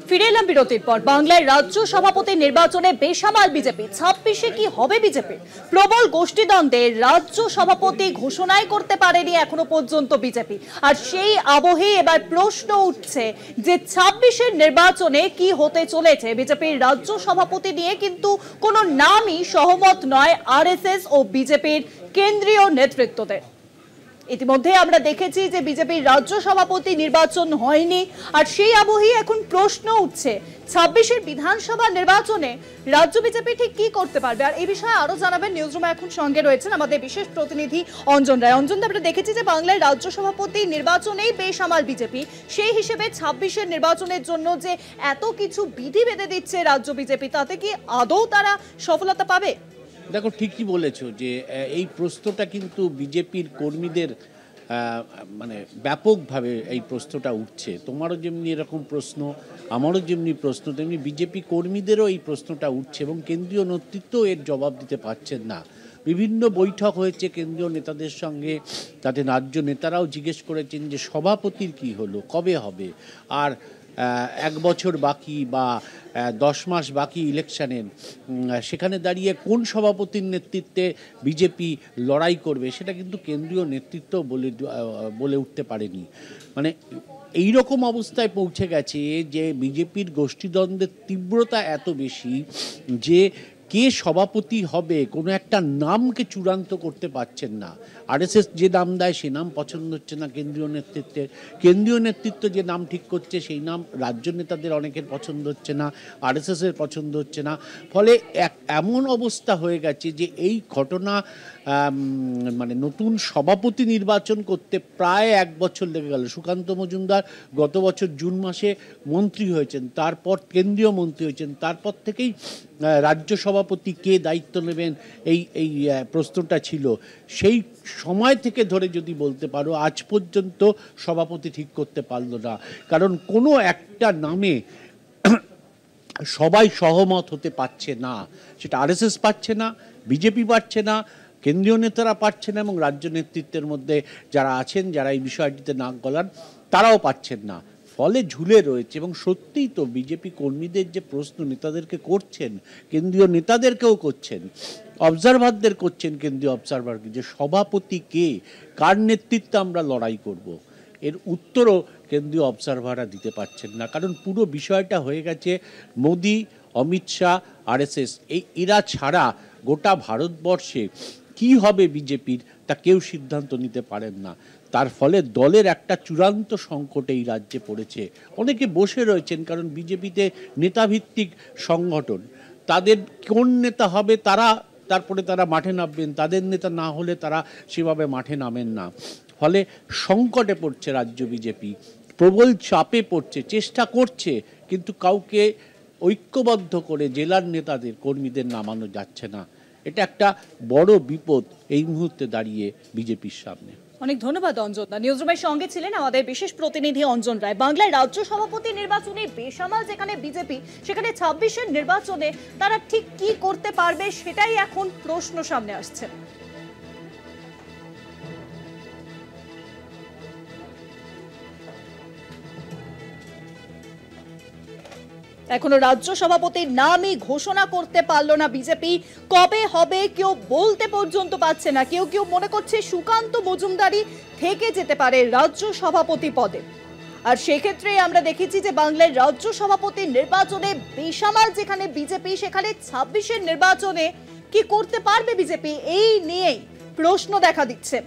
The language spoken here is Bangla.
ফিরে এলাম বিরতির পর। বাংলায় রাজ্য সভাপতি নির্বাচনে বেসামাল বিজেপি। 26-এ কি হবে বিজেপি? প্রবল গোষ্ঠীদ্বন্দ্বে রাজ্য সভাপতি ঘোষণাই করতে পারেনি এখনো পর্যন্ত বিজেপি। আর সেই আবহে এবার প্রশ্ন উঠছে যে 26-এর নির্বাচনে কি হতে চলেছে। বিজেপির রাজ্য সভাপতি নিয়ে কিন্তু কোনো নামই সহমত নয় আরএসএস ও বিজেপির কেন্দ্রীয় নেতৃত্বদের। ইতিমধ্যে আমরা দেখেছি যে বিজেপির রাজ্য সভাপতি নির্বাচন হয়নি, আর সেই আবহেই এখন প্রশ্ন উঠছে 26-এর বিধানসভা নির্বাচনে রাজ্য বিজেপি ঠিক কি করতে পারবে। আর এই বিষয়ে আরো জানাবেন, নিউজরুমে এখন সঙ্গে রয়েছেন আমাদের বিশেষ প্রতিনিধি অঞ্জন রায়। অঞ্জন, আমরা দেখেছি যে বাংলায় রাজ্য সভাপতি নির্বাচনেই বেসামাল বিজেপি, সেই হিসেবে 26-এর নির্বাচনের জন্য যে এত কিছু বিধি বেঁধে দিচ্ছে রাজ্য বিজেপি, তাতে কি আদৌ তারা সফলতা পাবে? দেখো, ঠিকই বলেছো যে এই প্রশ্নটা কিন্তু বিজেপির কর্মীদের মানে ব্যাপকভাবে এই প্রশ্নটা উঠছে। তোমারও যেমনি এরকম প্রশ্ন, আমারও যেমনি প্রশ্ন, তেমনি বিজেপি কর্মীদেরও এই প্রশ্নটা উঠছে এবং কেন্দ্রীয় নেতৃত্ব এর জবাব দিতে পারছেন না। বিভিন্ন বৈঠক হয়েছে কেন্দ্রীয় নেতাদের সঙ্গে, তাতে রাজ্য নেতারাও জিজ্ঞেস করেছেন যে সভাপতির কি হলো, কবে হবে, আর 1 বছর বাকি বা 10 মাস বাকি ইলেকশনের, সেখানে দাঁড়িয়ে কোন সভাপতির নেতৃত্বে বিজেপি লড়াই করবে সেটা কিন্তু কেন্দ্রীয় নেতৃত্ব বলে উঠতে পারেনি। মানে এই রকম অবস্থায় পৌঁছে গেছে যে বিজেপির গোষ্ঠীদ্বন্দ্বের তীব্রতা এত বেশি যে কে সভাপতি হবে কোনো একটা নামকে চূড়ান্ত করতে পারছেন না। আরএসএস যে নাম দেয় সে নাম পছন্দ হচ্ছে না কেন্দ্রীয় নেতৃত্বের, কেন্দ্রীয় নেতৃত্ব যে নাম ঠিক করছে সেই নাম রাজ্য নেতাদের অনেকের পছন্দ হচ্ছে না, আরএসএসের পছন্দ হচ্ছে না। ফলে এমন অবস্থা হয়ে গেছে যে এই ঘটনা মানে নতুন সভাপতি নির্বাচন করতে প্রায় 1 বছর লেগে গেল। সুকান্ত মজুমদার গত বছর জুন মাসে মন্ত্রী হয়েছেন, তারপর কেন্দ্রীয় মন্ত্রী হয়েছেন, তারপর থেকেই রাজ্য সভাপতি কে দায়িত্ব নেবেন এই প্রশ্নটা ছিল। সেই সময় থেকে ধরে যদি বলতে পারো আজ পর্যন্ত সভাপতি ঠিক করতে পারলো না, কারণ কোনো একটা নামে সবাই সহমত হতে পারছে না। সেটা আরএসএস পাচ্ছে না, বিজেপি পাচ্ছে না, কেন্দ্রীয় নেতারা পাচ্ছে না, এবং রাজ্য নেতৃত্বের মধ্যে যারা আছেন, যারা এই বিষয়টিতে নাক গলান, তারাও পাচ্ছেন না। ফলে ঝুলে রয়েছে। এবং সত্যিই তো বিজেপি কর্মীদের যে প্রশ্ন নেতাদেরকে করছেন, কেন্দ্রীয় নেতাদেরকেও করছেন, অবজারভারদের করছেন, কেন্দ্রীয় অবজারভারকে, যে সভাপতি কে, কার নেতৃত্বে আমরা লড়াই করব, এর উত্তরও কেন্দ্রীয় অবজারভাররা দিতে পারছেন না। কারণ পুরো বিষয়টা হয়ে গেছে মোদি, অমিত শাহ, আরএসএস, এরা ছাড়া গোটা ভারতবর্ষে কি হবে বিজেপির তা কেউ সিদ্ধান্ত নিতে পারেন না। তার ফলে দলের একটা চূড়ান্ত সংকটে এই রাজ্যে পড়েছে। অনেকে বসে রয়েছেন, কারণ বিজেপিতে নেতাভিত্তিক সংগঠন, তাদের কোন নেতা হবে তারপরে তারা মাঠে নামবেন, তাদের নেতা না হলে তারা সেভাবে মাঠে নামেন না। ফলে সংকটে পড়ছে রাজ্য বিজেপি, প্রবল চাপে পড়ছে, চেষ্টা করছে, কিন্তু কাউকে ঐক্যবদ্ধ করে জেলার নেতাদের, কর্মীদের নামানো যাচ্ছে না। এটা একটা বড় বিপদ এই মুহূর্তে দাঁড়িয়ে বিজেপির সামনে। অনেক ধন্যবাদ অঞ্জন দা। নিউজরুমের সঙ্গে ছিলেন আমাদের বিশেষ প্রতিনিধি অঞ্জন রায়। বাংলায় রাজ্য সভাপতি নির্বাচনে বেসামাল যেখানে বিজেপি, সেখানে 26-এর নির্বাচনে তারা ঠিক কি করতে পারবে সেটাই এখন প্রশ্ন সামনে আসছে। এখনো রাজ্য সভাপতির নামই ঘোষণা করতে পারলো না বিজেপি। কবে হবে কেউ বলতে পর্যন্ত পারছে না। কেউ কেউ মনে করছে সুকান্ত মজুমদারই থেকে যেতে পারে রাজ্য সভাপতি পদে। আর সেক্ষেত্রে আমরা দেখেছি যে বাংলার রাজ্য সভাপতি নির্বাচনে বেসামাল যেখানে বিজেপি, সেখানে 26-এর নির্বাচনে কি করতে পারবে বিজেপি, এই নিয়েই প্রশ্ন দেখা দিচ্ছে।